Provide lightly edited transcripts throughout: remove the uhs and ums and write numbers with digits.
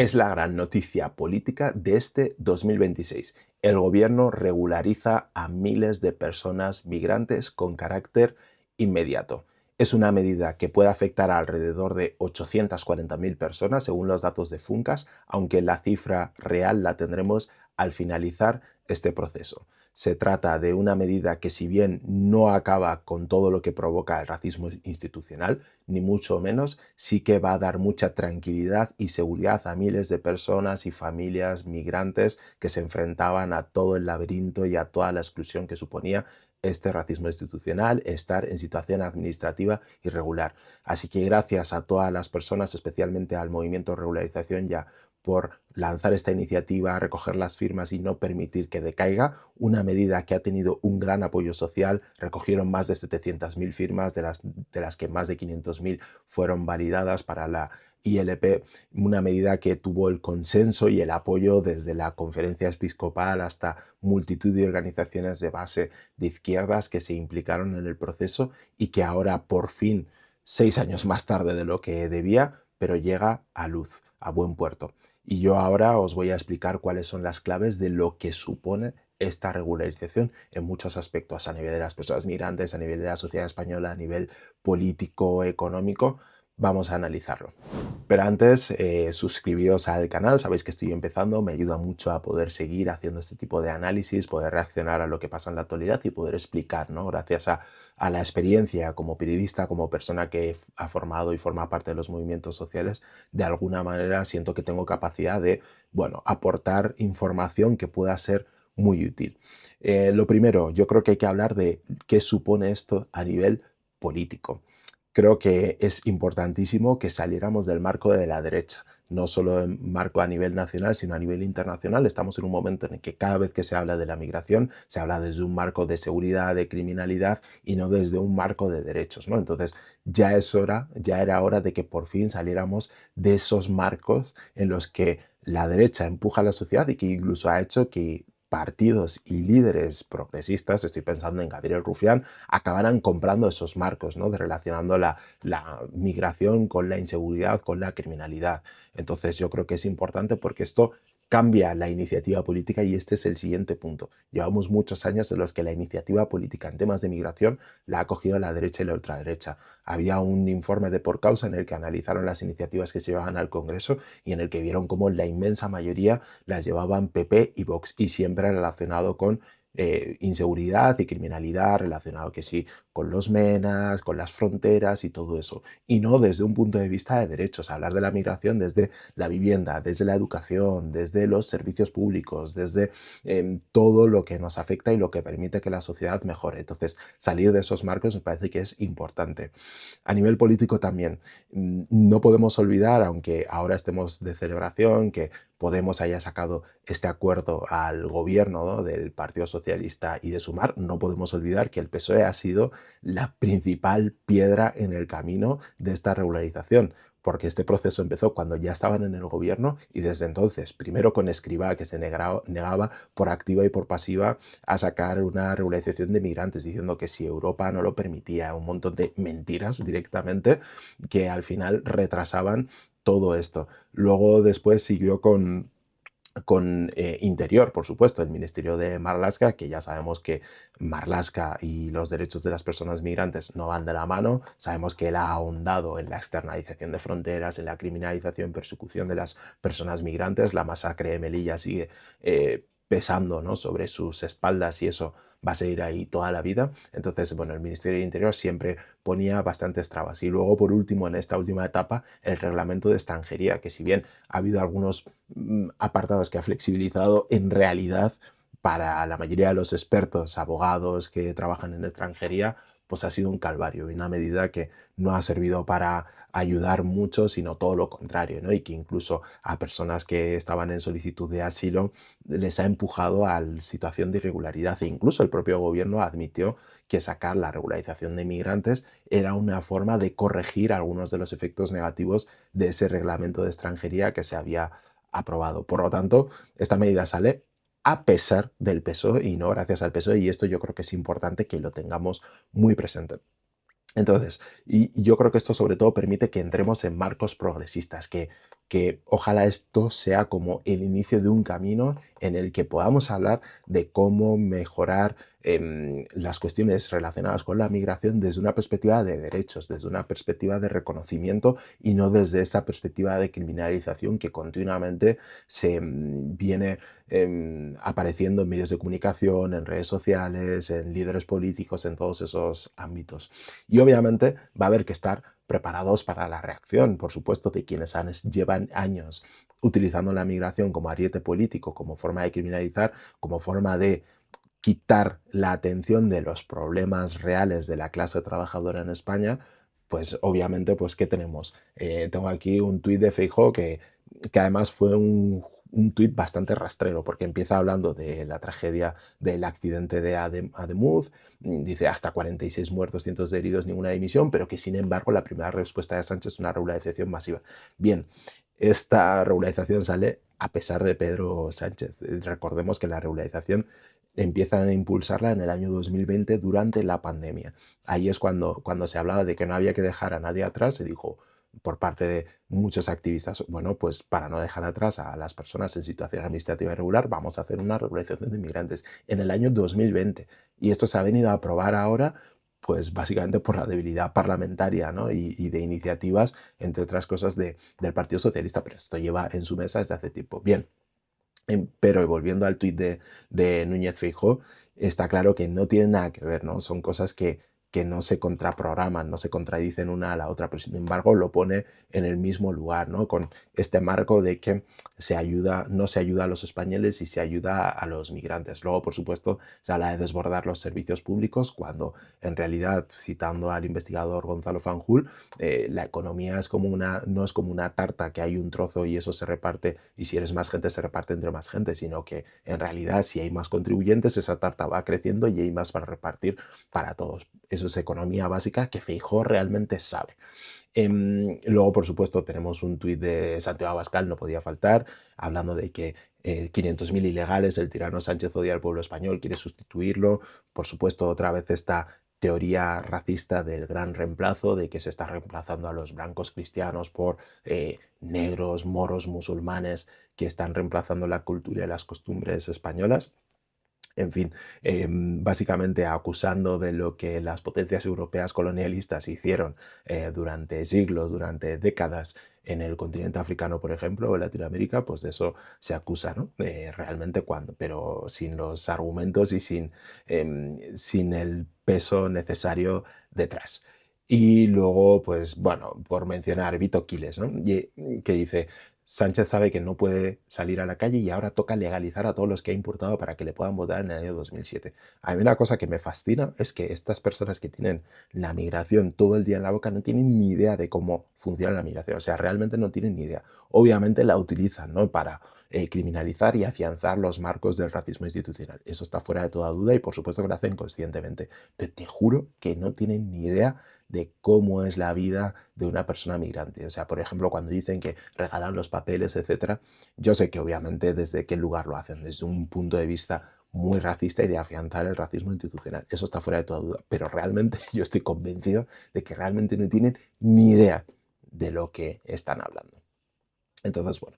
Es la gran noticia política de este 2026. El gobierno regulariza a miles de personas migrantes con carácter inmediato. Es una medida que puede afectar a alrededor de 840.000 personas, según los datos de Funcas, aunque la cifra real la tendremos al finalizar este proceso. Se trata de una medida que, si bien no acaba con todo lo que provoca el racismo institucional, ni mucho menos, sí que va a dar mucha tranquilidad y seguridad a miles de personas y familias migrantes que se enfrentaban a todo el laberinto y a toda la exclusión que suponía este racismo institucional, estar en situación administrativa irregular. Así que gracias a todas las personas, especialmente al movimiento Regularización Ya, por lanzar esta iniciativa, recoger las firmas y no permitir que decaiga, una medida que ha tenido un gran apoyo social. Recogieron más de 700.000 firmas, de las que más de 500.000 fueron validadas para la ILP, una medida que tuvo el consenso y el apoyo desde la Conferencia Episcopal hasta multitud de organizaciones de base de izquierdas que se implicaron en el proceso y que ahora, por fin, 6 años más tarde de lo que debía, pero llega a luz, a buen puerto. Y yo ahora os voy a explicar cuáles son las claves de lo que supone esta regularización en muchos aspectos, a nivel de las personas migrantes, a nivel de la sociedad española, a nivel político, económico. Vamos a analizarlo. Pero antes, suscribíos al canal, sabéis que estoy empezando, me ayuda mucho a poder seguir haciendo este tipo de análisis, poder reaccionar a lo que pasa en la actualidad y poder explicar, ¿no? Gracias a la experiencia como periodista, como persona que ha formado y forma parte de los movimientos sociales, de alguna manera siento que tengo capacidad de, bueno, aportar información que pueda ser muy útil. Lo primero, yo creo que hay que hablar de qué supone esto a nivel político. Creo que es importantísimo que saliéramos del marco de la derecha, no solo en marco a nivel nacional, sino a nivel internacional. Estamos en un momento en el que cada vez que se habla de la migración, se habla desde un marco de seguridad, de criminalidad y no desde un marco de derechos, ¿no? Entonces, ya era hora de que por fin saliéramos de esos marcos en los que la derecha empuja a la sociedad y que incluso ha hecho que partidos y líderes progresistas, estoy pensando en Gabriel Rufián, acabarán comprando esos marcos, ¿no? De relacionando la migración con la inseguridad, con la criminalidad. Entonces yo creo que es importante porque esto cambia la iniciativa política y este es el siguiente punto. Llevamos muchos años en los que la iniciativa política en temas de migración la ha cogido la derecha y la ultraderecha. Había un informe de Por Causa en el que analizaron las iniciativas que se llevaban al Congreso y en el que vieron cómo la inmensa mayoría las llevaban PP y Vox y siempre relacionado con inseguridad y criminalidad, relacionado que sí con los menas, con las fronteras y todo eso. Y no desde un punto de vista de derechos, hablar de la migración desde la vivienda, desde la educación, desde los servicios públicos, desde todo lo que nos afecta y lo que permite que la sociedad mejore. Entonces, salir de esos marcos me parece que es importante. A nivel político también, no podemos olvidar, aunque ahora estemos de celebración, que Podemos haya sacado este acuerdo al gobierno, ¿no?, del Partido Socialista y de Sumar, no podemos olvidar que el PSOE ha sido la principal piedra en el camino de esta regularización, porque este proceso empezó cuando ya estaban en el gobierno y desde entonces, primero con Escrivá, que se negaba por activa y por pasiva a sacar una regularización de migrantes, diciendo que si Europa no lo permitía, un montón de mentiras directamente que al final retrasaban todo esto. Luego después siguió con Interior, por supuesto, el Ministerio de Marlaska, que ya sabemos que Marlaska y los derechos de las personas migrantes no van de la mano. Sabemos que él ha ahondado en la externalización de fronteras, en la criminalización, persecución de las personas migrantes. La masacre de Melilla sigue pesando, ¿no?, sobre sus espaldas y eso va a seguir ahí toda la vida. Entonces, bueno, el Ministerio de Interior siempre ponía bastantes trabas. Y luego, por último, en esta última etapa, el reglamento de extranjería, que si bien ha habido algunos apartados que ha flexibilizado, en realidad para la mayoría de los expertos, abogados que trabajan en extranjería, pues ha sido un calvario y una medida que no ha servido para ayudar mucho, sino todo lo contrario, ¿no? Y que incluso a personas que estaban en solicitud de asilo les ha empujado a la situación de irregularidad e incluso el propio gobierno admitió que sacar la regularización de migrantes era una forma de corregir algunos de los efectos negativos de ese reglamento de extranjería que se había aprobado. Por lo tanto, esta medida sale a pesar del PSOE y no gracias al PSOE, y esto yo creo que es importante que lo tengamos muy presente. Entonces, y yo creo que esto sobre todo permite que entremos en marcos progresistas, que que ojalá esto sea como el inicio de un camino en el que podamos hablar de cómo mejorar las cuestiones relacionadas con la migración desde una perspectiva de derechos, desde una perspectiva de reconocimiento y no desde esa perspectiva de criminalización que continuamente se viene apareciendo en medios de comunicación, en redes sociales, en líderes políticos, en todos esos ámbitos. Y obviamente va a haber que estar preparados para la reacción, por supuesto, de quienes llevan años utilizando la migración como ariete político, como forma de criminalizar, como forma de quitar la atención de los problemas reales de la clase trabajadora en España, pues obviamente, pues ¿qué tenemos? Tengo aquí un tuit de Feijóo que además fue un tuit bastante rastrero, porque empieza hablando de la tragedia del accidente de Ademuz, dice hasta 46 muertos, cientos de heridos, ninguna dimisión, pero que sin embargo la primera respuesta de Sánchez es una regularización masiva. Bien, esta regularización sale a pesar de Pedro Sánchez. Recordemos que la regularización empiezan a impulsarla en el año 2020 durante la pandemia. Ahí es cuando se hablaba de que no había que dejar a nadie atrás, se dijo por parte de muchos activistas, bueno, pues para no dejar atrás a las personas en situación administrativa irregular, vamos a hacer una regularización de inmigrantes en el año 2020. Y esto se ha venido a aprobar ahora, pues básicamente por la debilidad parlamentaria, ¿no? y de iniciativas, entre otras cosas, del Partido Socialista, pero esto lleva en su mesa desde hace tiempo. Bien, pero volviendo al tuit de Núñez Feijóo, está claro que no tienen nada que ver, ¿no? Son cosas que no se contraprograman, no se contradicen una a la otra, pero sin embargo lo pone en el mismo lugar, ¿no? Con este marco de que no se ayuda a los españoles y se ayuda a los migrantes. Luego, por supuesto, se habla de desbordar los servicios públicos, cuando en realidad, citando al investigador Gonzalo Fanjul, la economía no es como una tarta que hay un trozo y eso se reparte, y si eres más gente se reparte entre más gente, sino que en realidad si hay más contribuyentes esa tarta va creciendo y hay más para repartir para todos. Eso es economía básica que Feijóo realmente sabe. Luego, por supuesto, tenemos un tuit de Santiago Abascal, no podía faltar, hablando de que 500.000 ilegales, el tirano Sánchez odia al pueblo español, quiere sustituirlo. Por supuesto, otra vez esta teoría racista del gran reemplazo, de que se está reemplazando a los blancos cristianos por negros, moros, musulmanes, que están reemplazando la cultura y las costumbres españolas. En fin, básicamente acusando de lo que las potencias europeas colonialistas hicieron durante siglos, durante décadas en el continente africano, por ejemplo, o en Latinoamérica, pues de eso se acusa, ¿no? Realmente cuando, pero sin los argumentos y sin el peso necesario detrás. Y luego, pues bueno, por mencionar Vito Quiles, ¿no? Que dice, Sánchez sabe que no puede salir a la calle y ahora toca legalizar a todos los que ha importado para que le puedan votar en el año 2007. A mí una cosa que me fascina es que estas personas que tienen la migración todo el día en la boca no tienen ni idea de cómo funciona la migración. O sea, realmente no tienen ni idea. Obviamente la utilizan, ¿no? Para criminalizar y afianzar los marcos del racismo institucional. Eso está fuera de toda duda y por supuesto que lo hacen conscientemente. Pero te juro que no tienen ni idea de cómo es la vida de una persona migrante. O sea, por ejemplo, cuando dicen que regalan los papeles, etcétera, yo sé que obviamente desde qué lugar lo hacen, desde un punto de vista muy racista y de afianzar el racismo institucional. Eso está fuera de toda duda. Pero realmente yo estoy convencido de que realmente no tienen ni idea de lo que están hablando. Entonces, bueno,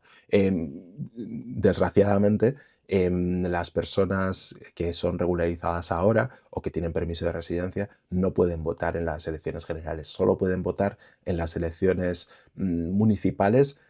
desgraciadamente, las personas que son regularizadas ahora o que tienen permiso de residencia no pueden votar en las elecciones generales, solo pueden votar en las elecciones municipales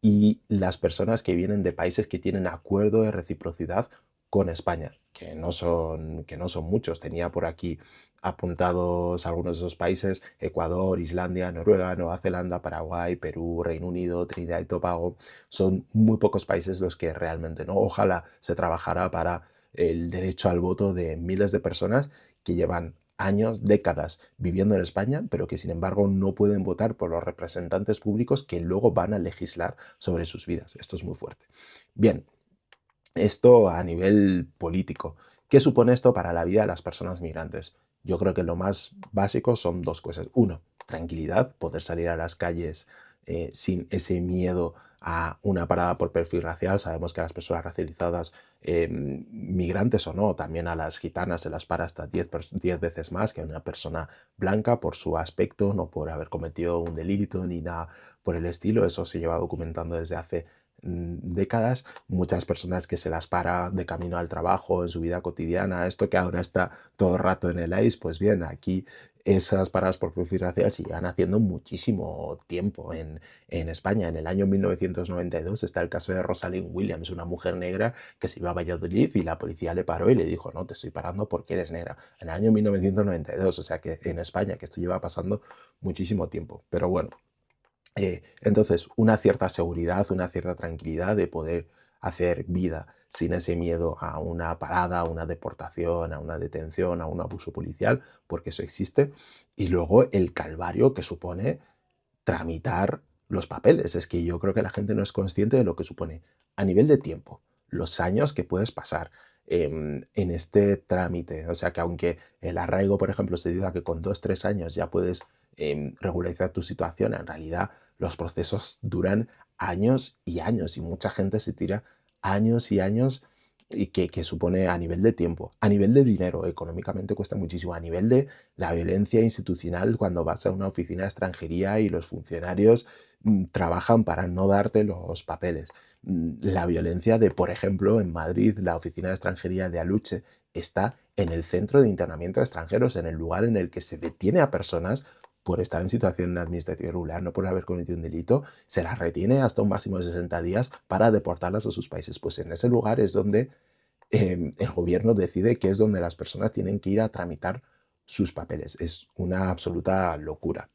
y las personas que vienen de países que tienen acuerdo de reciprocidad con España, que no son muchos. Tenía por aquí apuntados algunos de esos países: Ecuador, Islandia, Noruega, Nueva Zelanda, Paraguay, Perú, Reino Unido, Trinidad y Tobago. Son muy pocos países los que realmente no. Ojalá se trabajara para el derecho al voto de miles de personas que llevan años, décadas viviendo en España, pero que sin embargo no pueden votar por los representantes públicos que luego van a legislar sobre sus vidas. Esto es muy fuerte. Bien, esto a nivel político. ¿Qué supone esto para la vida de las personas migrantes? Yo creo que lo más básico son dos cosas. Uno, tranquilidad, poder salir a las calles sin ese miedo a una parada por perfil racial. Sabemos que a las personas racializadas, migrantes o no, también a las gitanas se las para hasta 10 veces más que a una persona blanca por su aspecto, no por haber cometido un delito ni nada por el estilo. Eso se lleva documentando desde hace décadas. Muchas personas que se las para de camino al trabajo, en su vida cotidiana, esto que ahora está todo el rato en el ICE, pues bien, aquí esas paradas por perfil racial se llevan haciendo muchísimo tiempo en España. En el año 1992 está el caso de Rosalind Williams, una mujer negra que se iba a Valladolid y la policía le paró y le dijo, no, te estoy parando porque eres negra. En el año 1992, o sea que en España, que esto lleva pasando muchísimo tiempo. Pero bueno, entonces, una cierta seguridad, una cierta tranquilidad de poder hacer vida sin ese miedo a una parada, a una deportación, a una detención, a un abuso policial, porque eso existe. Y luego el calvario que supone tramitar los papeles. Es que yo creo que la gente no es consciente de lo que supone a nivel de tiempo, los años que puedes pasar en este trámite. O sea que aunque el arraigo, por ejemplo, se diga que con 2, 3 años ya puedes regularizar tu situación, en realidad los procesos duran años y años y mucha gente se tira años y años y que supone a nivel de tiempo, a nivel de dinero, económicamente cuesta muchísimo, a nivel de la violencia institucional cuando vas a una oficina de extranjería y los funcionarios trabajan para no darte los papeles. La violencia de, por ejemplo, en Madrid, la oficina de extranjería de Aluche está en el centro de internamiento de extranjeros, en el lugar en el que se detiene a personas por estar en situación administrativa irregular, no por haber cometido un delito, se las retiene hasta un máximo de 60 días para deportarlas a sus países. Pues en ese lugar es donde el gobierno decide que es donde las personas tienen que ir a tramitar sus papeles. Es una absoluta locura.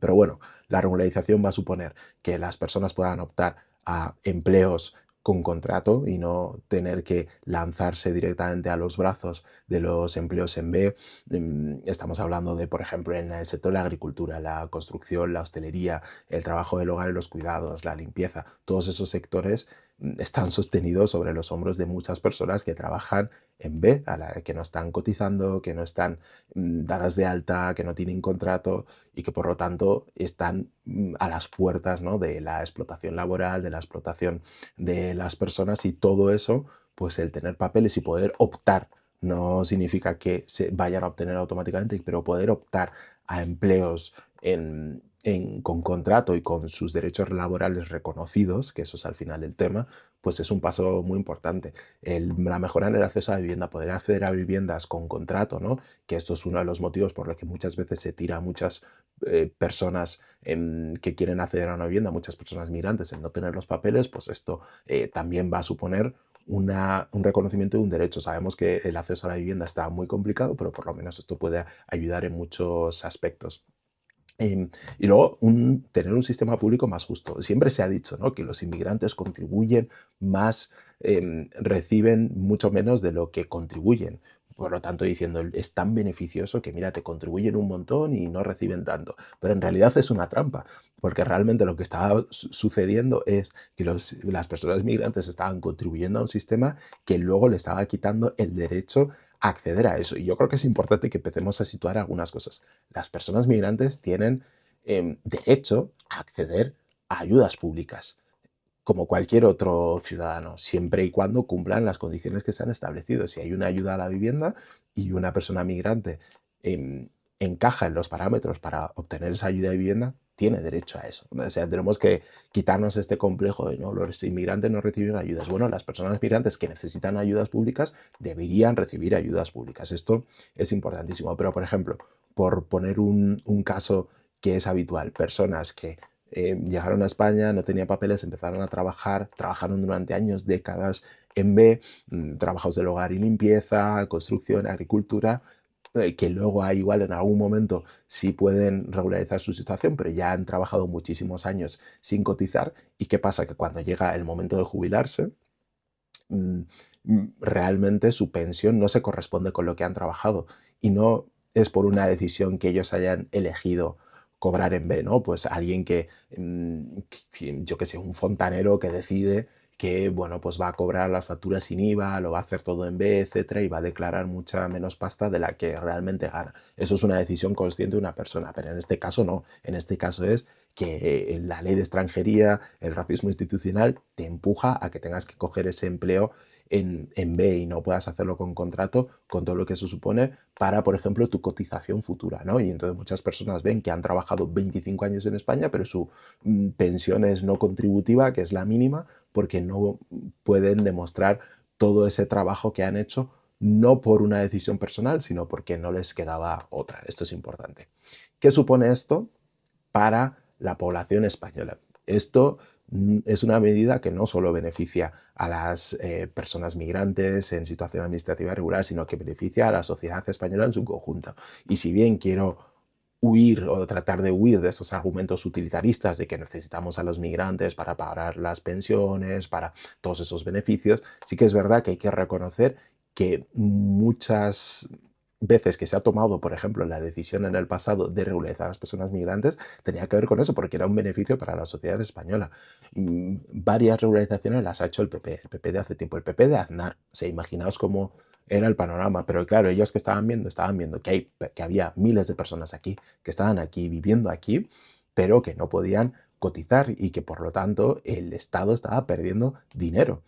Pero bueno, la regularización va a suponer que las personas puedan optar a empleos con contrato y no tener que lanzarse directamente a los brazos de los empleos en B. Estamos hablando de, por ejemplo, en el sector de la agricultura, la construcción, la hostelería, el trabajo del hogar y los cuidados, la limpieza. Todos esos sectores están sostenidos sobre los hombros de muchas personas que trabajan en B, que no están cotizando, que no están dadas de alta, que no tienen contrato y que por lo tanto están a las puertas, ¿no?, de la explotación laboral, de la explotación de las personas y todo eso, pues el tener papeles y poder optar, no significa que se vayan a obtener automáticamente, pero poder optar a empleos con contrato y con sus derechos laborales reconocidos, que eso es al final el tema, pues es un paso muy importante. La mejora en el acceso a la vivienda, poder acceder a viviendas con contrato, ¿no?, que esto es uno de los motivos por los que muchas veces se tira a muchas personas que quieren acceder a una vivienda, muchas personas migrantes, en no tener los papeles, pues esto también va a suponer un reconocimiento de un derecho. Sabemos que el acceso a la vivienda está muy complicado, pero por lo menos esto puede ayudar en muchos aspectos. Y luego tener un sistema público más justo. Siempre se ha dicho, ¿no?, que los inmigrantes contribuyen más, reciben mucho menos de lo que contribuyen. Por lo tanto, diciendo, es tan beneficioso que, mira, te contribuyen un montón y no reciben tanto. Pero en realidad es una trampa, porque realmente lo que estaba sucediendo es que las personas migrantes estaban contribuyendo a un sistema que luego le estaba quitando el derecho a acceder a eso. Y yo creo que es importante que empecemos a situar algunas cosas. Las personas migrantes tienen derecho a acceder a ayudas públicas, como cualquier otro ciudadano, siempre y cuando cumplan las condiciones que se han establecido. Si hay una ayuda a la vivienda y una persona migrante em, encaja en los parámetros para obtener esa ayuda de vivienda, tiene derecho a eso. O sea, tenemos que quitarnos este complejo de no, los inmigrantes no reciben ayudas. Bueno, las personas migrantes que necesitan ayudas públicas deberían recibir ayudas públicas. Esto es importantísimo. Pero, por ejemplo, por poner un caso que es habitual, personas que llegaron a España, no tenían papeles, empezaron a trabajar, trabajaron durante años, décadas en B, trabajos del hogar y limpieza, construcción, agricultura, que luego igual en algún momento sí pueden regularizar su situación, pero ya han trabajado muchísimos años sin cotizar. ¿Y qué pasa? Que cuando llega el momento de jubilarse, mm, realmente su pensión no se corresponde con lo que han trabajado y no es por una decisión que ellos hayan elegido cobrar en B, ¿no? Pues alguien yo qué sé, un fontanero que decide que, bueno, pues va a cobrar las facturas sin IVA, lo va a hacer todo en B, etcétera, y va a declarar mucha menos pasta de la que realmente gana. Eso es una decisión consciente de una persona, pero en este caso no. En este caso es que la ley de extranjería, el racismo institucional, te empuja a que tengas que coger ese empleo en B y no puedas hacerlo con contrato, con todo lo que eso supone para, por ejemplo, tu cotización futura, ¿no? Y entonces muchas personas ven que han trabajado 25 años en España, pero su pensión es no contributiva, que es la mínima, porque no pueden demostrar todo ese trabajo que han hecho, no por una decisión personal, sino porque no les quedaba otra. Esto es importante. ¿Qué supone esto para la población española? Esto es una medida que no solo beneficia a las personas migrantes en situación administrativa irregular, sino que beneficia a la sociedad española en su conjunto. Y si bien quiero huir o tratar de huir de esos argumentos utilitaristas de que necesitamos a los migrantes para pagar las pensiones, para todos esos beneficios, sí que es verdad que hay que reconocer que muchas veces que se ha tomado, por ejemplo, la decisión en el pasado de regularizar a las personas migrantes, tenía que ver con eso, porque era un beneficio para la sociedad española. Varias regularizaciones las ha hecho el PP de hace tiempo, el PP de Aznar. O sea, imaginaos cómo era el panorama, pero claro, ellos que estaban viendo que había miles de personas aquí, que estaban aquí, viviendo aquí, pero que no podían cotizar y que por lo tanto el Estado estaba perdiendo dinero.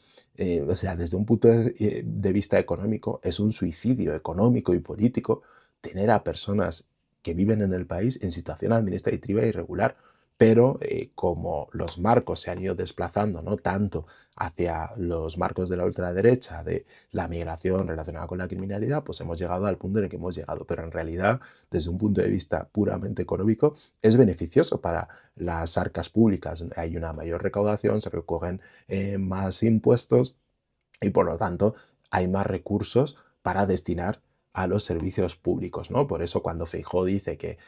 O sea, desde un punto de vista económico, es un suicidio económico y político tener a personas que viven en el país en situación administrativa irregular, pero como los marcos se han ido desplazando, ¿no? Tanto hacia los marcos de la ultraderecha, de la migración relacionada con la criminalidad, pues hemos llegado al punto en el que hemos llegado. Pero en realidad, desde un punto de vista puramente económico, es beneficioso para las arcas públicas. Hay una mayor recaudación, se recogen más impuestos y por lo tanto hay más recursos para destinar a los servicios públicos, ¿no? Por eso cuando Feijóo dice que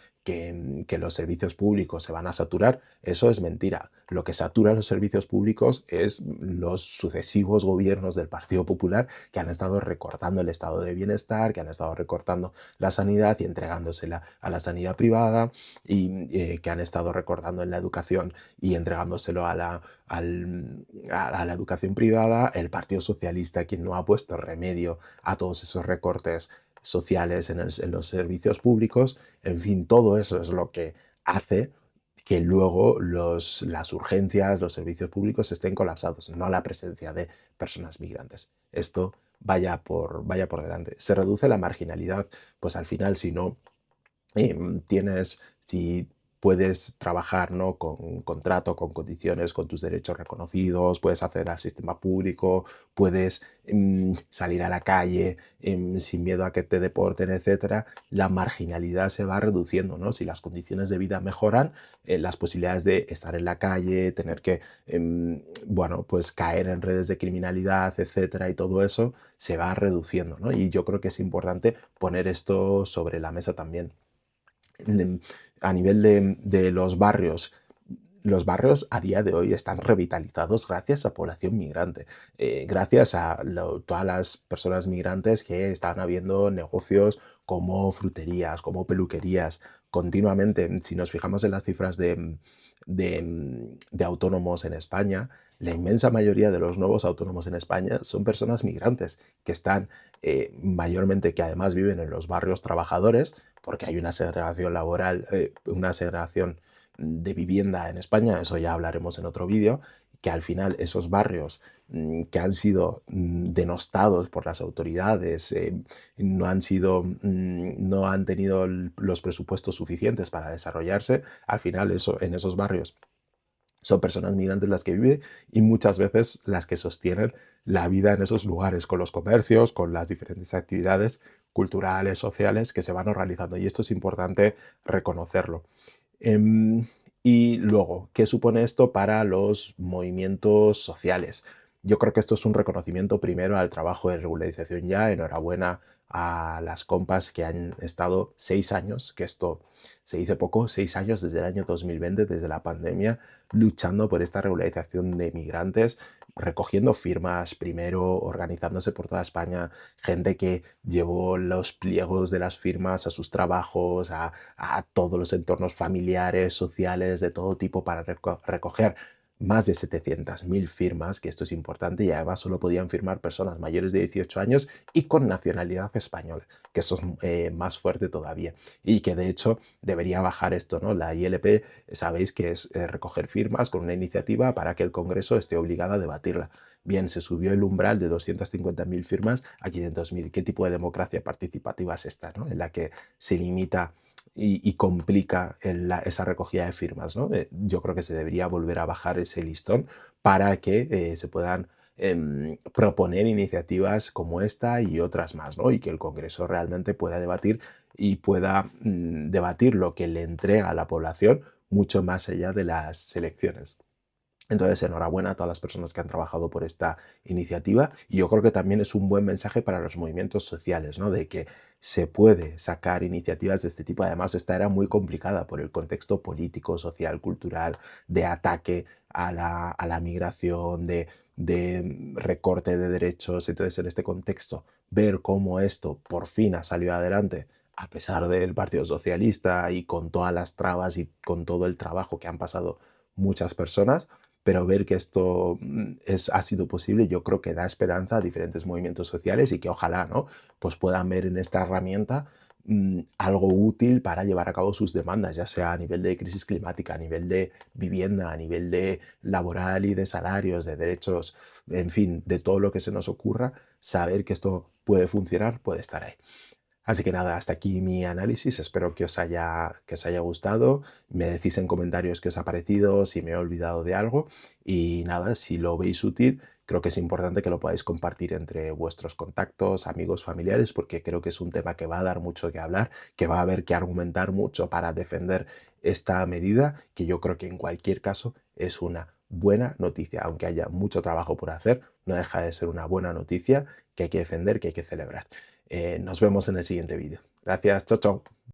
los servicios públicos se van a saturar, eso es mentira. Lo que satura los servicios públicos es los sucesivos gobiernos del Partido Popular que han estado recortando el estado de bienestar, que han estado recortando la sanidad y entregándosela a la sanidad privada y que han estado recortando en la educación y entregándoselo a la educación privada, el Partido Socialista, quien no ha puesto remedio a todos esos recortes sociales en los servicios públicos, en fin, todo eso es lo que hace que luego las urgencias, los servicios públicos estén colapsados, no la presencia de personas migrantes. Esto vaya por delante. Se reduce la marginalidad, pues al final, si no si puedes trabajar, ¿no? Con contrato, con condiciones, con tus derechos reconocidos, puedes acceder al sistema público, puedes salir a la calle sin miedo a que te deporten, etcétera, la marginalidad se va reduciendo, ¿no? Si las condiciones de vida mejoran, las posibilidades de estar en la calle, tener que, bueno, pues caer en redes de criminalidad, etcétera, y todo eso se va reduciendo, ¿no? Y yo creo que es importante poner esto sobre la mesa también a nivel de los barrios a día de hoy están revitalizados gracias a población migrante, gracias a todas las personas migrantes que están habiendo negocios como fruterías, como peluquerías, continuamente. Si nos fijamos en las cifras de autónomos en España, la inmensa mayoría de los nuevos autónomos en España son personas migrantes que están mayormente, que además viven en los barrios trabajadores, porque hay una segregación laboral, una segregación de vivienda en España, eso ya hablaremos en otro vídeo, que al final esos barrios que han sido denostados por las autoridades, no han tenido los presupuestos suficientes para desarrollarse, al final en esos barrios son personas migrantes las que viven y muchas veces las que sostienen la vida en esos lugares, con los comercios, con las diferentes actividades culturales, sociales que se van organizando. Y esto es importante reconocerlo. Em, y luego, ¿qué supone esto para los movimientos sociales? Yo creo que esto es un reconocimiento primero al trabajo de regularización ya. Enhorabuena a las compas que han estado 6 años, que esto se dice poco, 6 años desde el año 2020, desde la pandemia, luchando por esta regularización de migrantes, recogiendo firmas primero, organizándose por toda España, gente que llevó los pliegos de las firmas a sus trabajos, a todos los entornos familiares, sociales, de todo tipo para recoger más de 700.000 firmas, que esto es importante, y además solo podían firmar personas mayores de 18 años y con nacionalidad española, que esto es más fuerte todavía. Y que de hecho debería bajar esto, ¿no? La ILP, sabéis que es recoger firmas con una iniciativa para que el Congreso esté obligado a debatirla. Bien, se subió el umbral de 250.000 firmas a 500.000. ¿Qué tipo de democracia participativa es esta, ¿no? En la que se limita y complica esa recogida de firmas, ¿no? Yo creo que se debería volver a bajar ese listón para que se puedan proponer iniciativas como esta y otras más, ¿no? Y que el Congreso realmente pueda debatir y pueda debatir lo que le entrega a la población mucho más allá de las elecciones. Entonces, enhorabuena a todas las personas que han trabajado por esta iniciativa y yo creo que también es un buen mensaje para los movimientos sociales, ¿no? De que se puede sacar iniciativas de este tipo. Además, esta era muy complicada por el contexto político, social, cultural, de ataque a la migración, de recorte de derechos. Entonces, en este contexto, ver cómo esto por fin ha salido adelante a pesar del Partido Socialista y con todas las trabas y con todo el trabajo que han pasado muchas personas, pero ver que esto ha sido posible, yo creo que da esperanza a diferentes movimientos sociales y que ojalá, ¿no? Pues puedan ver en esta herramienta algo útil para llevar a cabo sus demandas, ya sea a nivel de crisis climática, a nivel de vivienda, a nivel de laboral y de salarios, de derechos, en fin, de todo lo que se nos ocurra, saber que esto puede funcionar, puede estar ahí. Así que nada, hasta aquí mi análisis. Espero que os haya gustado. Me decís en comentarios qué os ha parecido, si me he olvidado de algo. Y nada, si lo veis útil, creo que es importante que lo podáis compartir entre vuestros contactos, amigos, familiares, porque creo que es un tema que va a dar mucho que hablar, que va a haber que argumentar mucho para defender esta medida, que yo creo que en cualquier caso es una buena noticia. Aunque haya mucho trabajo por hacer, no deja de ser una buena noticia que hay que defender, que hay que celebrar. Nos vemos en el siguiente vídeo. Gracias, chao, chao.